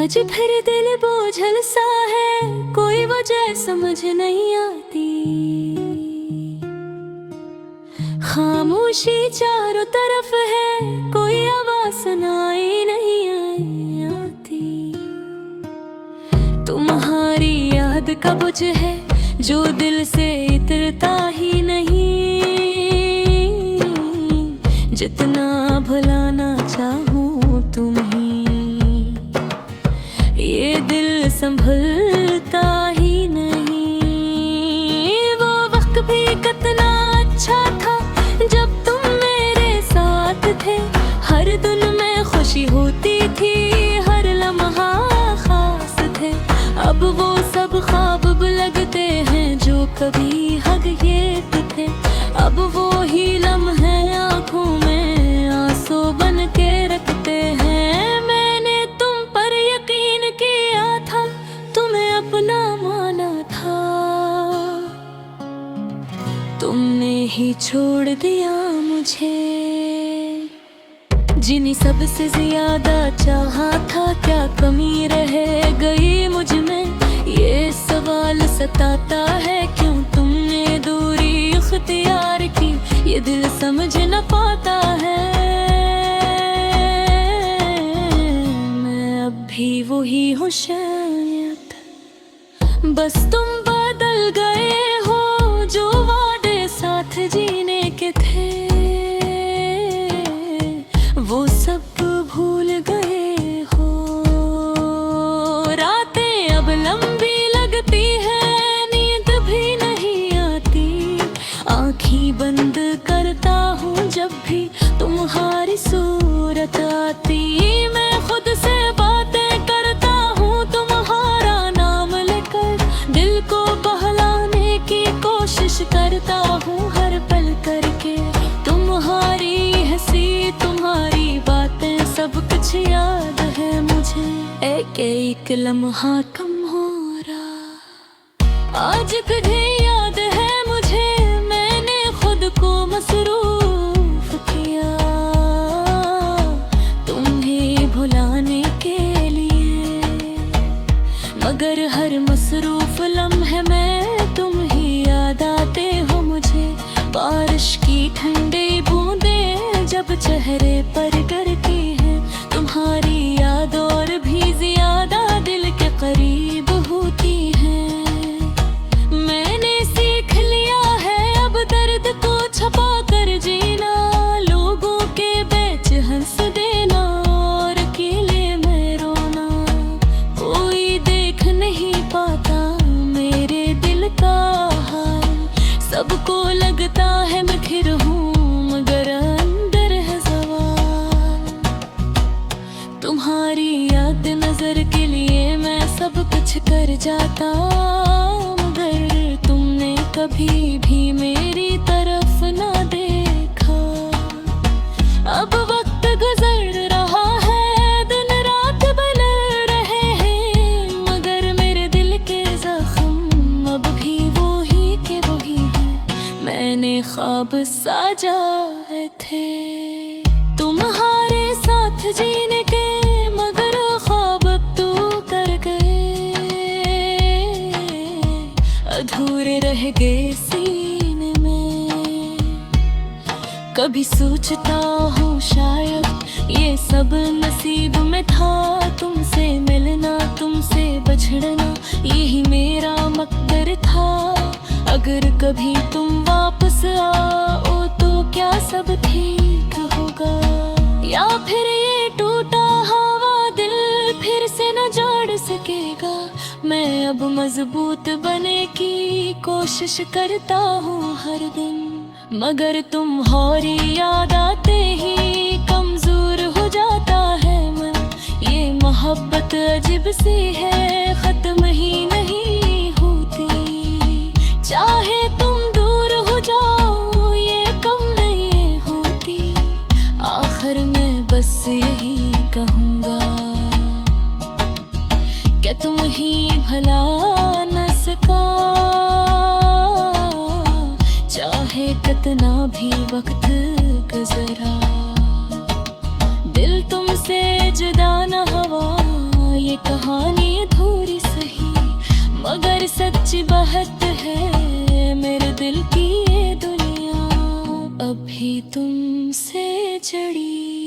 आज फिर दिल बोझल सा है, कोई वजह समझ नहीं आती। खामोशी चारों तरफ है, कोई आवाज सुनाई नहीं आती। तुम्हारी याद का बोझ है जो दिल से इतरता ही नहीं। जितना भुलाना चाहूं तुम्हें, ये दिल संभलता ही नहीं। वो वक्त भी कितना अच्छा था जब तुम मेरे साथ थे। हर दिन में खुशी होती थी, हर लम्हा खास थे। अब वो सब ख्वाब लगते हैं जो कभी हग ये थे। अब वो ही लम्हे आंखों में आंसू बन के रखते हैं। मैंने तुम पर यकीन किया था, तुम्हें अपना माना था, तुमने ही छोड़ दिया मुझे। जिन्हें सबसे ज्यादा चाहा था, क्या कमी रह गई मुझ में? ये सवाल सताता है, क्यों तुमने दूरी इख्तियार की? ये दिल समझ न पाता है, मैं अब भी वही हूँ शायद। बस तुम बदल गए हो, जो वादे साथ जीने के थे वो सब भूल गए हो। रातें अब लंबी लगती है, नींद भी नहीं आती। आँखें बंद करता हूँ जब भी तुम्हारी सूरत आती। मैं खुद से बातें करता हूँ तुम्हारा नाम लेकर। दिल को बहलाने की कोशिश करता हूँ हर पल करके। तुम्हारी हंसी, तुम्हारी बातें, सब कुछ याद है मुझे। एक लम्हा कम हो रहा आज तुझे याद है मुझे। मैंने खुद को मसरूफ किया तुम्हें भुलाने के लिए, मगर हर मसरूफ लम्हे में तुम ही याद आते हो मुझे। बारिश की ठंडी बूंदें जब चेहरे पर गिरती हैं, तुम्हारी याद और भी ज्यादा दिल के करीब होती है। मैंने सीख लिया है अब दर्द को छुपा कर जीना, लोगों के बीच हंस देना और अकेले में रोना। कोई देख नहीं पाता मेरे दिल का हाल, सबको लगता है मैं खिर हूँ मगर अंदर है सवाल। तुम्हारी याद नजर के लिए मैं सब कुछ कर जाता, मगर तुमने कभी भी मेरी तरफ ना देखा। अब वक्त गुजर रहा है, दिन रात बन रहे हैं, मगर मेरे दिल के जख्म अब भी वही के वही हैं। मैंने ख्वाब सजाए थे तुम्हारे साथ जीने के, मगर ख्वाब अब तू कर गए, अधूरे रह गए सीने में। कभी सोचता हूँ शायद ये सब नसीब में था, तुमसे मिलना तुमसे बछड़ना यही मेरा मकदर था। अगर कभी तुम वापस आओ तो क्या सब ठीक होगा, या फिर ये टूटा हुआ दिल फिर से न जोड़ सकेगा। मैं अब मजबूत बने की कोशिश करता हूँ हर दिन, मगर तुम्हारी याद आते ही कमजोर हो जाता है मन। ये मोहब्बत अजीब सी है, खत्म ही नहीं होती। चाहे तुम दूर हो जाओ ये कम नहीं होती। आखिर मैं बस यही कहूँगा, क्या तुम ही भला न सका। चाहे कितना भी वक्त गुजरा, दिल तुमसे जुदा न हुआ ये कहा भी तुमसे जड़ी।